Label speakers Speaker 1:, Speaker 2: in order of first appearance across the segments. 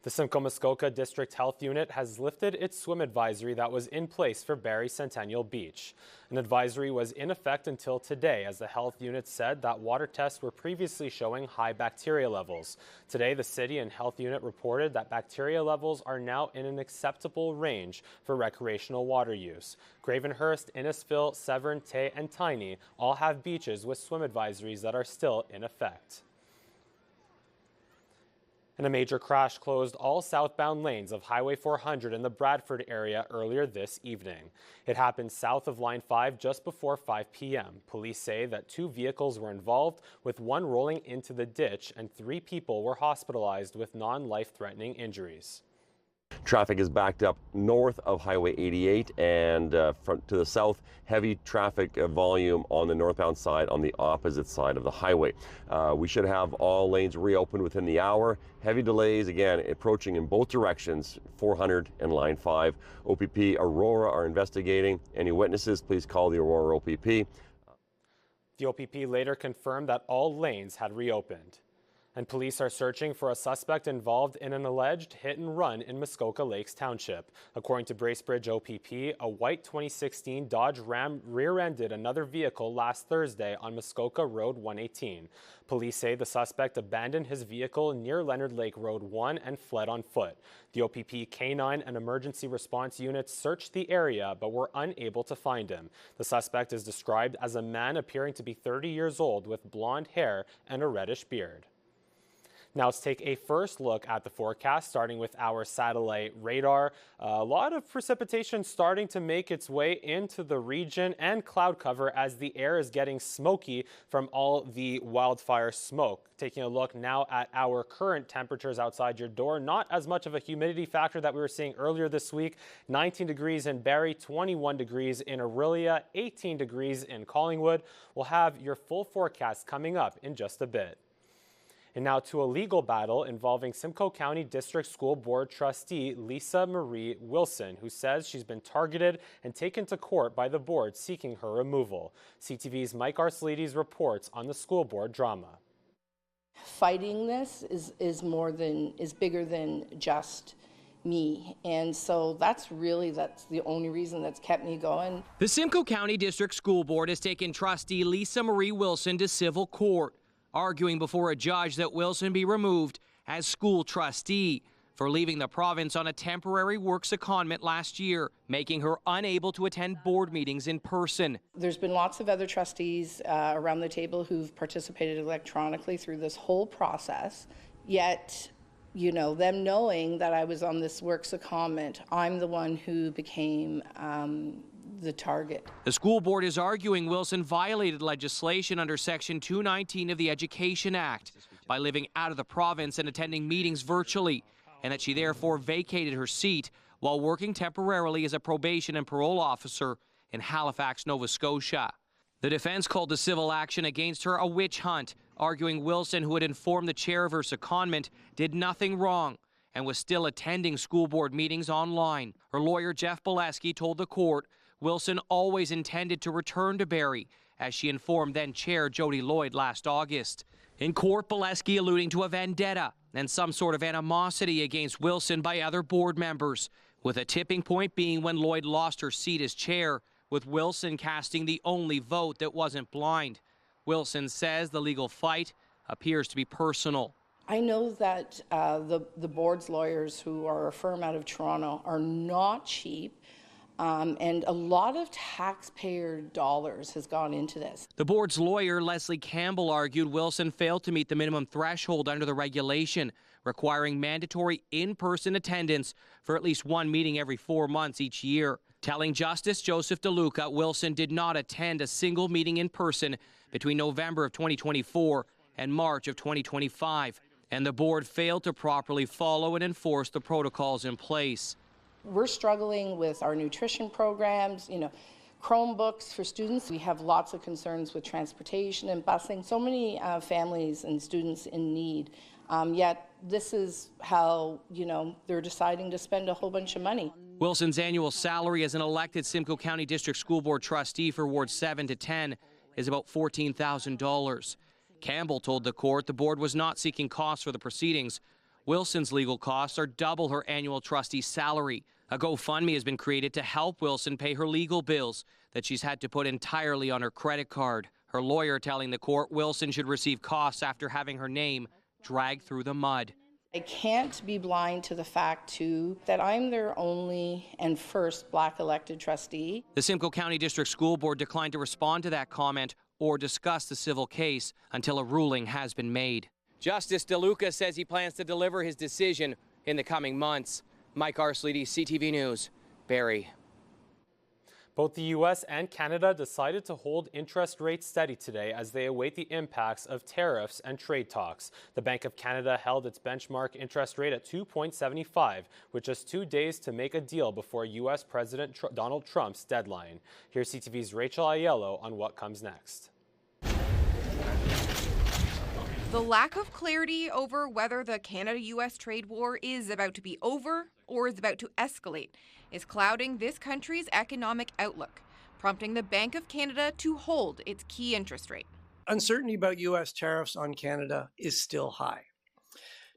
Speaker 1: The Simcoe-Muskoka District Health Unit has lifted its swim advisory that was in place for Barrie Centennial Beach. An advisory was in effect until today, as the health unit said that water tests were previously showing high bacteria levels. Today, the city and health unit reported that bacteria levels are now in an acceptable range for recreational water use. Gravenhurst, Innisfil, Severn, Tay, and Tiny all have beaches with swim advisories that are still in effect. And a major crash closed all southbound lanes of Highway 400 in the Bradford area earlier this evening. It happened south of Line 5 just before 5 p.m. Police say that 2 vehicles were involved, with one rolling into the ditch, and 3 people were hospitalized with non-life-threatening injuries.
Speaker 2: Traffic is backed up north of Highway 88 and to the south, heavy traffic volume on the northbound side on the opposite side of the highway. We should have all lanes reopened within the hour. Heavy delays, again, approaching in both directions, 400 and Line 5. OPP Aurora are investigating. Any witnesses, please call the Aurora OPP.
Speaker 1: The OPP later confirmed that all lanes had reopened. And police are searching for a suspect involved in an alleged hit and run in Muskoka Lakes Township. According to Bracebridge OPP, a white 2016 Dodge Ram rear-ended another vehicle last Thursday on Muskoka Road 118. Police say the suspect abandoned his vehicle near Leonard Lake Road 1 and fled on foot. The OPP K-9 and emergency response units searched the area but were unable to find him. The suspect is described as a man appearing to be 30 years old with blonde hair and a reddish beard. Now let's take a first look at the forecast, starting with our satellite radar. A lot of precipitation starting to make its way into the region and cloud cover as the air is getting smoky from all the wildfire smoke. Taking a look now at our current temperatures outside your door, not as much of a humidity factor that we were seeing earlier this week. 19 degrees in Barrie, 21 degrees in Orillia, 18 degrees in Collingwood. We'll have your full forecast coming up in just a bit. And now to a legal battle involving Simcoe County District School Board trustee Lisa Marie Wilson, who says she's been targeted and taken to court by the board seeking her removal. CTV's Mike Arcelides reports on the school board drama.
Speaker 3: Fighting this is bigger than just me, and so that's the only reason that's kept me going.
Speaker 4: The Simcoe County District School Board has taken trustee Lisa Marie Wilson to civil court, arguing before a judge that Wilson be removed as school trustee for leaving the province on a temporary work secondment last year, making her unable to attend board meetings in person.
Speaker 3: There's been lots of other trustees around the table who've participated electronically through this whole process, yet, you know, them knowing that I was on this work secondment, I'm the one who became the target.
Speaker 4: The school board is arguing Wilson violated legislation under Section 219 of the Education Act by living out of the province and attending meetings virtually, and that she therefore vacated her seat while working temporarily as a probation and parole officer in Halifax, Nova Scotia. The defense called the civil action against her a witch hunt, arguing Wilson, who had informed the chair of her secondment, did nothing wrong and was still attending school board meetings online. Her lawyer, Jeff Boleski, told the court Wilson always intended to return to Barrie, as she informed then-chair Jody Lloyd last August. In court, Boleski alluding to a vendetta and some sort of animosity against Wilson by other board members, with a tipping point being when Lloyd lost her seat as chair, with Wilson casting the only vote that wasn't blind. Wilson says the legal fight appears to be personal.
Speaker 3: I know that the board's lawyers, who are a firm out of Toronto, are not cheap. And a lot of taxpayer dollars has gone into this.
Speaker 4: The board's lawyer, Leslie Campbell, argued Wilson failed to meet the minimum threshold under the regulation, requiring mandatory in-person attendance for at least one meeting every 4 months each year. Telling Justice Joseph DeLuca Wilson did not attend a single meeting in person between November of 2024 and March of 2025, and the board failed to properly follow and enforce the protocols in place.
Speaker 3: We're struggling with our nutrition programs, you know, Chromebooks for students. We have lots of concerns with transportation and busing. So many families and students in need. Yet this is how, you know, they're deciding to spend a whole bunch of money.
Speaker 4: Wilson's annual salary as an elected Simcoe County District School Board trustee for Wards 7 to 10 is about $14,000. Campbell told the court the board was not seeking costs for the proceedings. Wilson's legal costs are double her annual trustee's salary. A GoFundMe has been created to help Wilson pay her legal bills that she's had to put entirely on her credit card. Her lawyer telling the court Wilson should receive costs after having her name dragged through the mud.
Speaker 3: I can't be blind to the fact, too, that I'm their only and first Black elected trustee.
Speaker 4: The Simcoe County District School Board declined to respond to that comment or discuss the civil case until a ruling has been made. Justice DeLuca says he plans to deliver his decision in the coming months. Mike Arsledy, CTV News, Barrie.
Speaker 1: Both the U.S. and Canada decided to hold interest rates steady today as they await the impacts of tariffs and trade talks. The Bank of Canada held its benchmark interest rate at 2.75, with just 2 days to make a deal before U.S. President Donald Trump's deadline. Here's CTV's Rachel Aiello on what comes next.
Speaker 5: The lack of clarity over whether the Canada-U.S. trade war is about to be over or is about to escalate is clouding this country's economic outlook, prompting the Bank of Canada to hold its key interest rate.
Speaker 6: Uncertainty about U.S. tariffs on Canada is still high.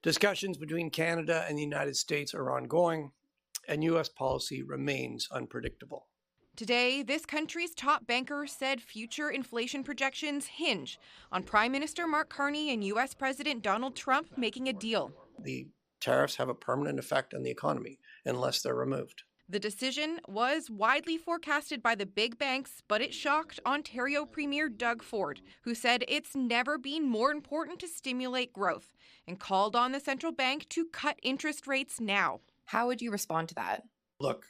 Speaker 6: Discussions between Canada and the United States are ongoing, and U.S. policy remains unpredictable.
Speaker 5: Today, this country's top banker said future inflation projections hinge on Prime Minister Mark Carney and U.S. President Donald Trump making a deal.
Speaker 6: The tariffs have a permanent effect on the economy unless they're removed.
Speaker 5: The decision was widely forecasted by the big banks, but it shocked Ontario Premier Doug Ford, who said it's never been more important to stimulate growth and called on the central bank to cut interest rates now.
Speaker 7: How would you respond to that?
Speaker 6: Look,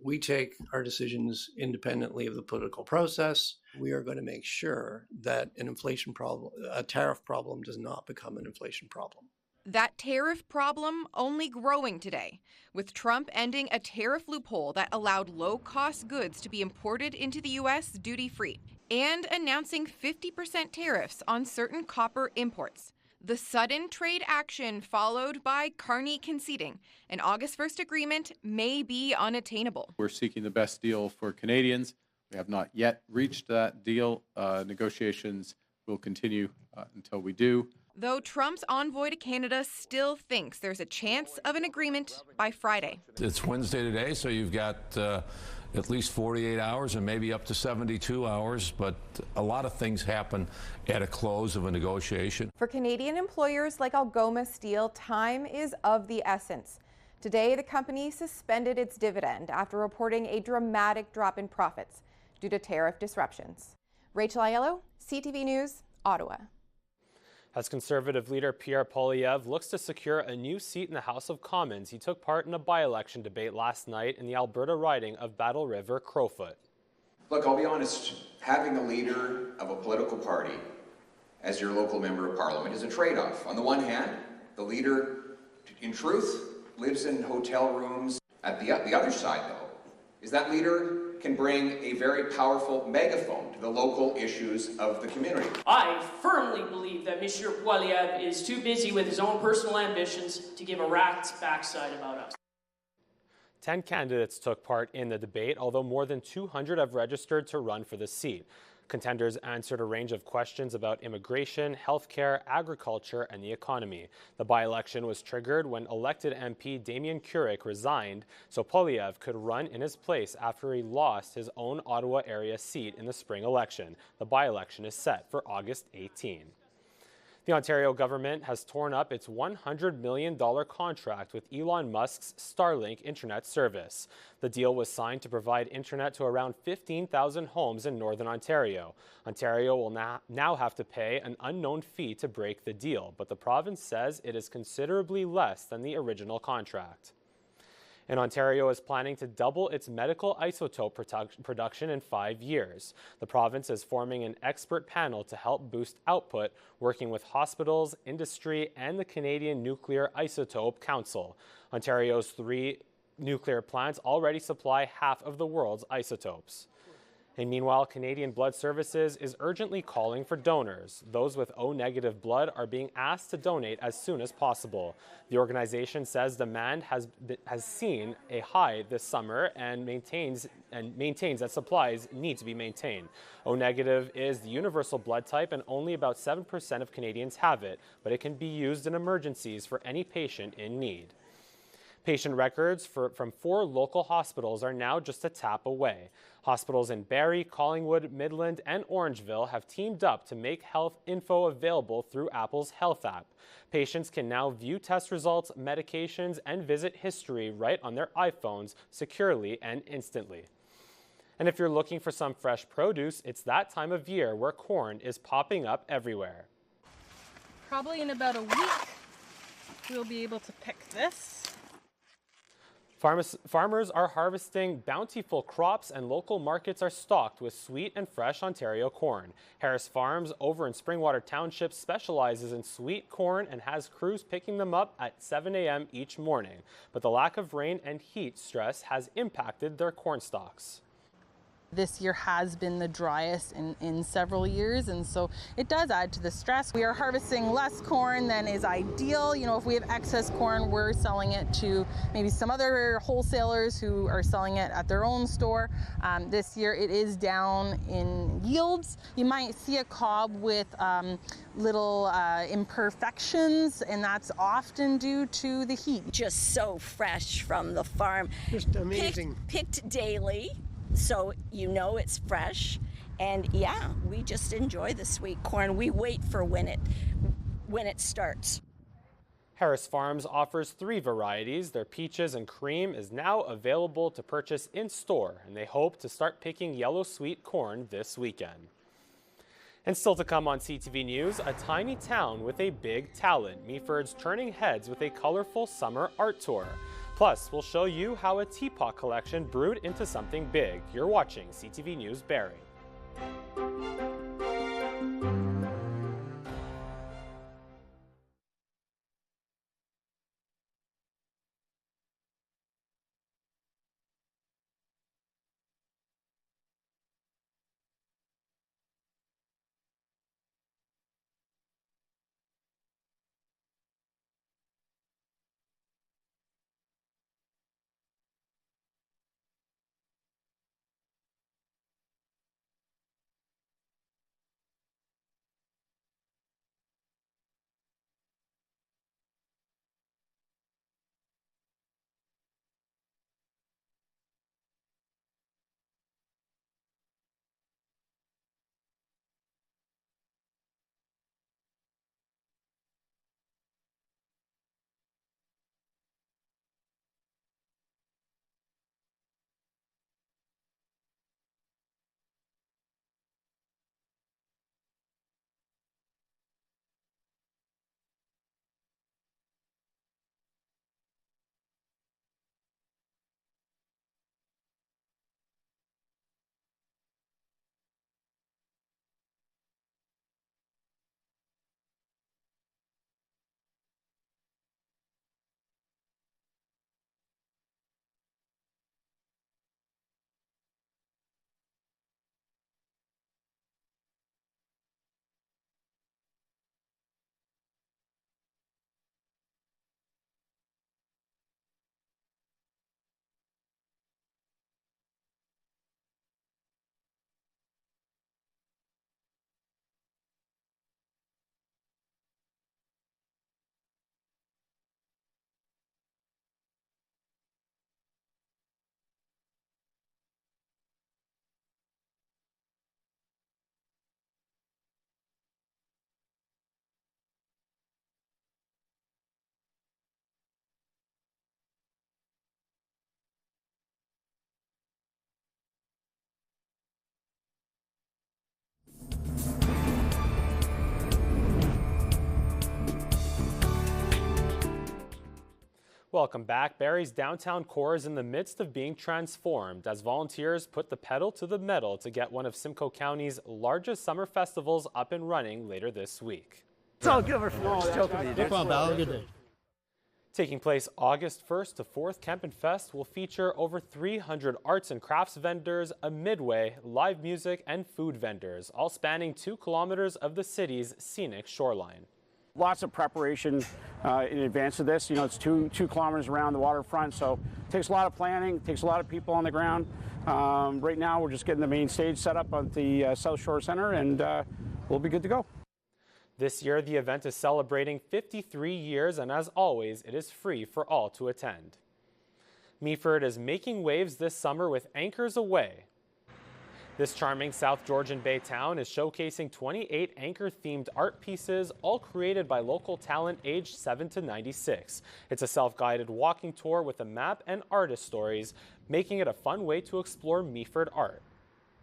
Speaker 6: we take our decisions independently of the political process. We are going to make sure that a tariff problem does not become an inflation problem.
Speaker 5: That tariff problem only growing today, with Trump ending a tariff loophole that allowed low-cost goods to be imported into the U.S. duty-free, and announcing 50% tariffs on certain copper imports. The sudden trade action followed by Carney conceding an August 1st agreement may be unattainable.
Speaker 8: We're seeking the best deal for Canadians. We have not yet reached that deal. Negotiations will continue until we do.
Speaker 5: Though Trump's envoy to Canada still thinks there's a chance of an agreement by Friday.
Speaker 9: It's Wednesday today, so you've got at least 48 hours and maybe up to 72 hours, but a lot of things happen at a close of a negotiation.
Speaker 10: For Canadian employers like Algoma Steel, time is of the essence. Today, the company suspended its dividend after reporting a dramatic drop in profits due to tariff disruptions. Rachel Aiello, CTV News, Ottawa.
Speaker 1: As Conservative leader Pierre Poilievre looks to secure a new seat in the House of Commons, he took part in a by-election debate last night in the Alberta riding of Battle River Crowfoot.
Speaker 11: Look, I'll be honest, having a leader of a political party as your local member of parliament is a trade-off. On the one hand, the leader, in truth, lives in hotel rooms. At the other side, though, is that leader can bring a very powerful megaphone to the local issues of the community.
Speaker 12: I firmly believe that Monsieur Poilievre is too busy with his own personal ambitions to give a rat's backside about us.
Speaker 1: 10 candidates took part in the debate, although more than 200 have registered to run for the seat. Contenders answered a range of questions about immigration, healthcare, agriculture, and the economy. The by-election was triggered when elected MP Damien Curic resigned so Poilievre could run in his place after he lost his own Ottawa area seat in the spring election. The by-election is set for August 18. The Ontario government has torn up its $100 million contract with Elon Musk's Starlink internet service. The deal was signed to provide internet to around 15,000 homes in Northern Ontario. Ontario will now have to pay an unknown fee to break the deal, but the province says it is considerably less than the original contract. And Ontario is planning to double its medical isotope production in 5 years. The province is forming an expert panel to help boost output, working with hospitals, industry, and the Canadian Nuclear Isotope Council. Ontario's 3 nuclear plants already supply half of the world's isotopes. And meanwhile, Canadian Blood Services is urgently calling for donors. Those with O-negative blood are being asked to donate as soon as possible. The organization says demand has seen a high this summer and maintains that supplies need to be maintained. O-negative is the universal blood type, and only about 7% of Canadians have it, but it can be used in emergencies for any patient in need. Patient records from 4 local hospitals are now just a tap away. Hospitals in Barrie, Collingwood, Midland, and Orangeville have teamed up to make health info available through Apple's Health app. Patients can now view test results, medications, and visit history right on their iPhones securely and instantly. And if you're looking for some fresh produce, it's that time of year where corn is popping up everywhere.
Speaker 13: Probably in about a week, we'll be able to pick this.
Speaker 1: Farmers are harvesting bountiful crops, and local markets are stocked with sweet and fresh Ontario corn. Harris Farms over in Springwater Township specializes in sweet corn and has crews picking them up at 7 a.m. each morning. But the lack of rain and heat stress has impacted their corn stalks.
Speaker 13: This year has been the driest in several years, and so it does add to the stress. We are harvesting less corn than is ideal. You know, if we have excess corn, we're selling it to maybe some other wholesalers who are selling it at their own store. This year it is down in yields. You might see a cob with little imperfections, and that's often due to the heat.
Speaker 14: Just so fresh from the farm.
Speaker 6: Just amazing.
Speaker 14: Picked daily. So you know it's fresh, and yeah, we just enjoy the sweet corn. We wait for when it starts.
Speaker 1: Harris Farms offers 3 varieties. Their peaches and cream is now available to purchase in store, and they hope to start picking yellow sweet corn this weekend. And still to come on CTV News, a tiny town with a big talent. Meaford's turning heads with a colorful summer art tour. Plus, we'll show you how a teapot collection brewed into something big. You're watching CTV News Barrie. Welcome back. Barrie's downtown core is in the midst of being transformed as volunteers put the pedal to the metal to get one of Simcoe County's largest summer festivals up and running later this week.
Speaker 15: It's all good. We're just joking with you, dude.
Speaker 16: No problem, pal. Have a good day.
Speaker 1: Taking place August 1st to 4th, Kempenfest will feature over 300 arts and crafts vendors, a midway, live music, and food vendors, all spanning 2 kilometers of the city's scenic shoreline.
Speaker 15: Lots of preparation in advance of this. You know, it's two kilometers around the waterfront, so it takes a lot of planning, it takes a lot of people on the ground. Right now, we're just getting the main stage set up at the South Shore Center, and we'll be good to go.
Speaker 1: This year, the event is celebrating 53 years, and as always, it is free for all to attend. Meaford is making waves this summer with Anchors Away. This charming South Georgian Bay town is showcasing 28 anchor-themed art pieces, all created by local talent aged 7 to 96. It's a self-guided walking tour with a map and artist stories, making it a fun way to explore Meaford art.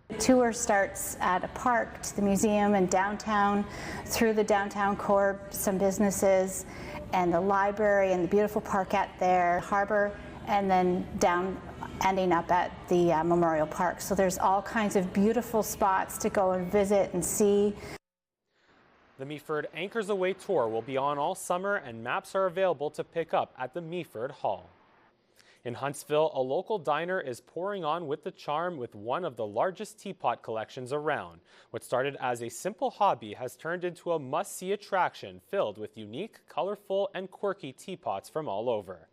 Speaker 16: The tour starts at a park to the museum in downtown, through the downtown core, some businesses, and the library and the beautiful parkette there, harbor, and then down, ending up at the Memorial Park. So there's all kinds of beautiful spots to go and visit and see.
Speaker 1: The Meaford Anchors Away tour will be on all summer, and maps are available to pick up at the Meaford Hall. In Huntsville, a local diner is pouring on with the charm with one of the largest teapot collections around. What started as a simple hobby has turned into a must-see attraction filled with unique, colorful, and quirky teapots from all over.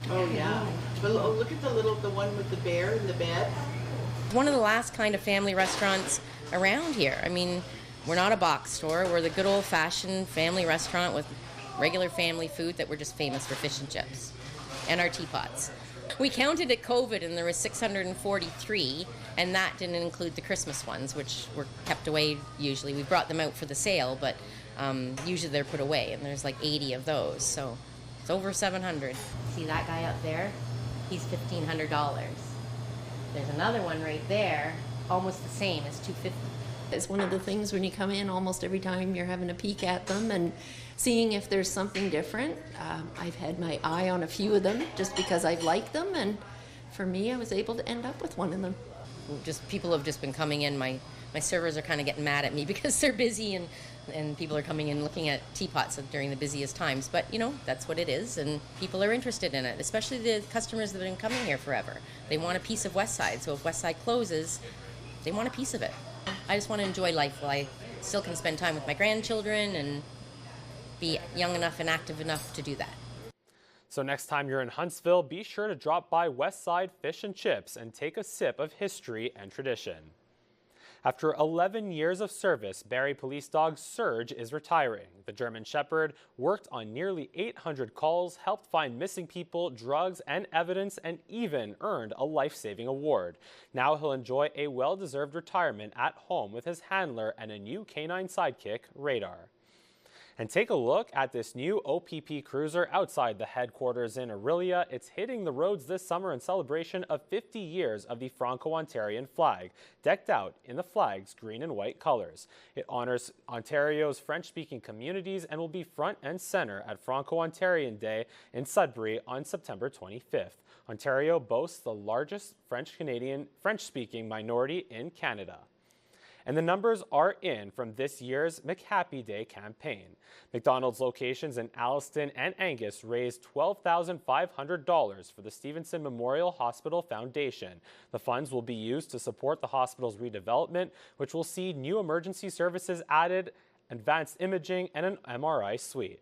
Speaker 17: Oh yeah, but look at the one with the bear in the bed.
Speaker 18: One of the last kind of family restaurants around here. I mean, we're not a box store. We're the good old-fashioned family restaurant with regular family food that we're just famous for fish and chips and our teapots. We counted at COVID and there was 643, and that didn't include the Christmas ones, which were kept away usually. We brought them out for the sale, but usually they're put away, and there's like 80 of those, so it's over 700. See that guy up there? He's $1,500. There's another one right there, almost the same, it's $250.
Speaker 19: It's one of the things when you come in almost every time you're having a peek at them and seeing if there's something different. I've had my eye on a few of them just because I've liked them, and for me I was able to end up with one of them.
Speaker 18: Just people have just been coming in. My servers are kind of getting mad at me because they're busy and people are coming in looking at teapots during the busiest times. But you know, that's what it is, and people are interested in it, especially the customers that have been coming here forever. They want a piece of Westside, so if Westside closes, they want a piece of it. I just want to enjoy life while I still can spend time with my grandchildren and be young enough and active enough to do that.
Speaker 1: So next time you're in Huntsville, be sure to drop by Westside Fish and Chips and take a sip of history and tradition. After 11 years of service, Barrie police dog Surge is retiring. The German Shepherd worked on nearly 800 calls, helped find missing people, drugs, and evidence, and even earned a life-saving award. Now he'll enjoy a well-deserved retirement at home with his handler and a new canine sidekick, Radar. And take a look at this new OPP cruiser outside the headquarters in Orillia. It's hitting the roads this summer in celebration of 50 years of the Franco-Ontarian flag, decked out in the flag's green and white colors. It honors Ontario's French-speaking communities and will be front and center at Franco-Ontarian Day in Sudbury on September 25th. Ontario boasts the largest French-speaking minority in Canada. And the numbers are in from this year's McHappy Day campaign. McDonald's locations in Alliston and Angus raised $12,500 for the Stevenson Memorial Hospital Foundation. The funds will be used to support the hospital's redevelopment, which will see new emergency services added, advanced imaging, and an MRI suite.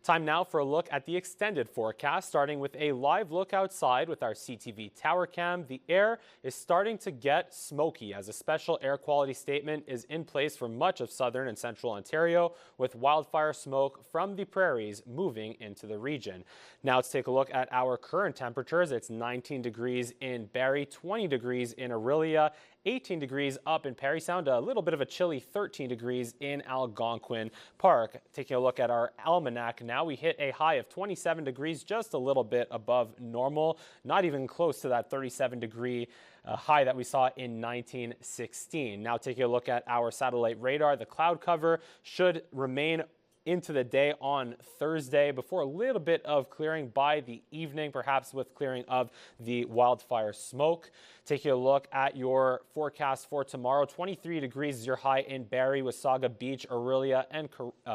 Speaker 1: Time now for a look at the extended forecast, starting with a live look outside with our CTV tower cam. The air is starting to get smoky as a special air quality statement is in place for much of southern and central Ontario, with wildfire smoke from the prairies moving into the region. Now let's take a look at our current temperatures. It's 19 degrees in Barrie, 20 degrees in Orillia, 18 degrees up in Parry Sound, a little bit of a chilly 13 degrees in Algonquin Park. Taking a look at our almanac now, we hit a high of 27 degrees, just a little bit above normal, not even close to that 37-degree high that we saw in 1916. Now taking a look at our satellite radar, the cloud cover should remain into the day on Thursday before a little bit of clearing by the evening, perhaps with clearing of the wildfire smoke. Taking a look at your forecast for tomorrow, 23 degrees is your high in Barrie, Wasaga Beach, Orillia, and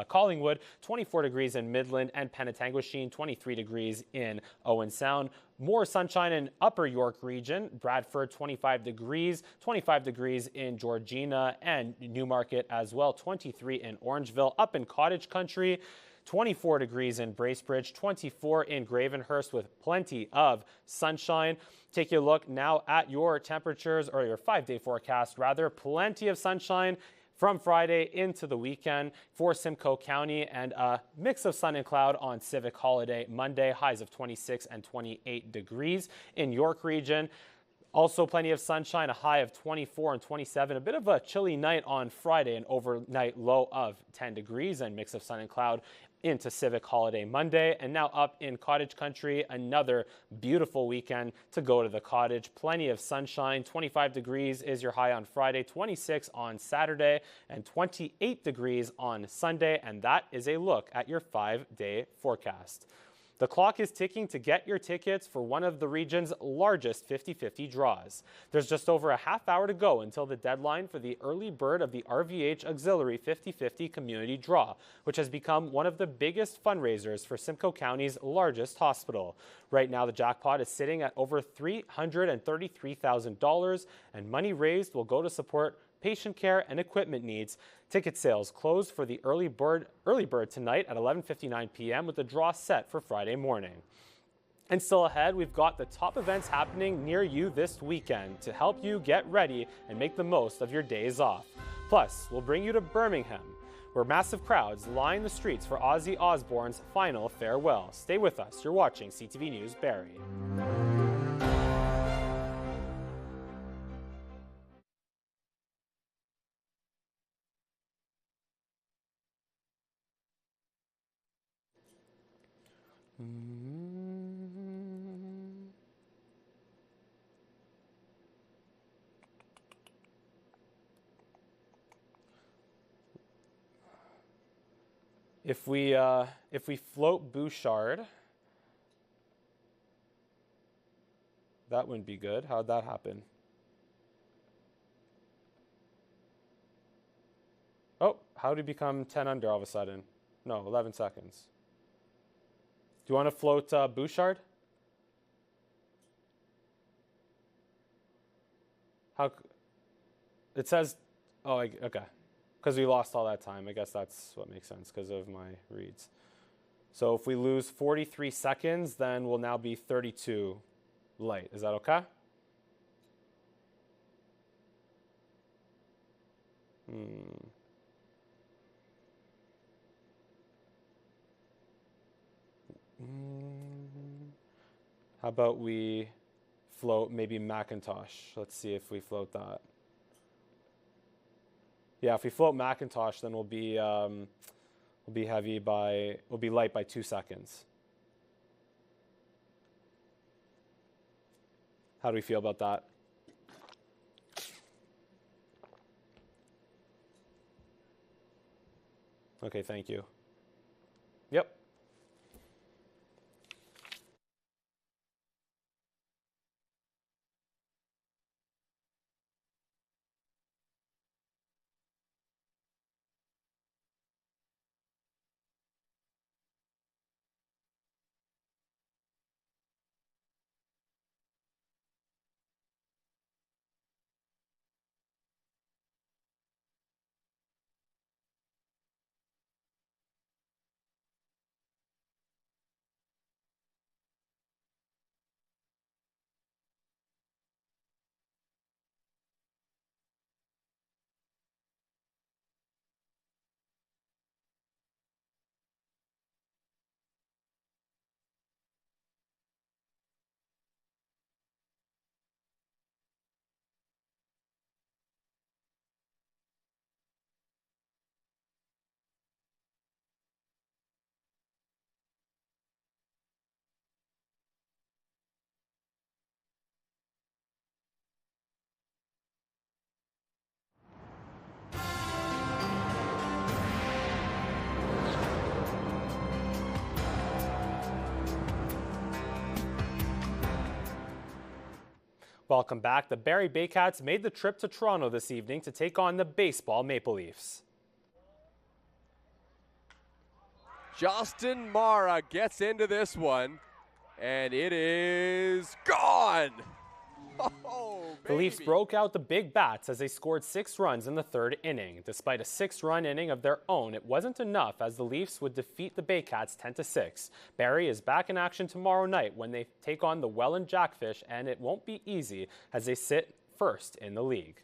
Speaker 1: Collingwood, 24 degrees in Midland and Penetanguishene, 23 degrees in Owen Sound. More sunshine in Upper York region, Bradford 25 degrees in Georgina and Newmarket as well, 23 in Orangeville. Up in Cottage Country, 24 degrees in Bracebridge, 24 in Gravenhurst with plenty of sunshine. Take a look now at your temperatures, or your 5-day forecast rather. Plenty of sunshine from Friday into the weekend for Simcoe County, and a mix of sun and cloud on Civic Holiday Monday, highs of 26 and 28 degrees. In York region, also plenty of sunshine, a high of 24 and 27. A bit of a chilly night on Friday, an overnight low of 10 degrees, and mix of sun and cloud into Civic Holiday Monday. And now up in Cottage Country, another beautiful weekend to go to the cottage. Plenty of sunshine, 25 degrees is your high on Friday, 26 on Saturday, and 28 degrees on Sunday. And that is a look at your 5-day forecast. The clock is ticking to get your tickets for one of the region's largest 50-50 draws. There's just over a half hour to go until the deadline for the early bird of the RVH Auxiliary 50-50 Community Draw, which has become one of the biggest fundraisers for Simcoe County's largest hospital. Right now, the jackpot is sitting at over $333,000, and money raised will go to support patient care and equipment needs. Ticket sales close for the early bird tonight at 11:59 p.m. with the draw set for Friday morning. And still ahead, we've got the top events happening near you this weekend to help you get ready and make the most of your days off. Plus, we'll bring you to Birmingham, where massive crowds line the streets for Ozzy Osbourne's final farewell. Stay with us. You're watching CTV News Barrie. If we float Bouchard, that wouldn't be good. How'd that happen? Oh, how did he become 10 under all of a sudden? No, 11 seconds. Do you want to float Bouchard? How? It says, oh, okay. Because we lost all that time. I guess that's what makes sense because of my reads. So if we lose 43 seconds, then we'll now be 32 light. Is that okay? How about we float maybe Macintosh? Let's see if we float that. Yeah, if we float Macintosh, then we'll be light by 2 seconds. How do we feel about that? Okay, thank you. Yep. Welcome back. The Barrie Baycats made the trip to Toronto this evening to take on the baseball Maple Leafs.
Speaker 20: Justin Mara gets into this one, and it is gone. Oh,
Speaker 1: the Leafs broke out the big bats as they scored 6 runs in the 3rd inning. Despite a 6-run inning of their own, it wasn't enough as the Leafs would defeat the Baycats 10-6. Barrie is back in action tomorrow night when they take on the Welland Jackfish, and it won't be easy as they sit first in the league.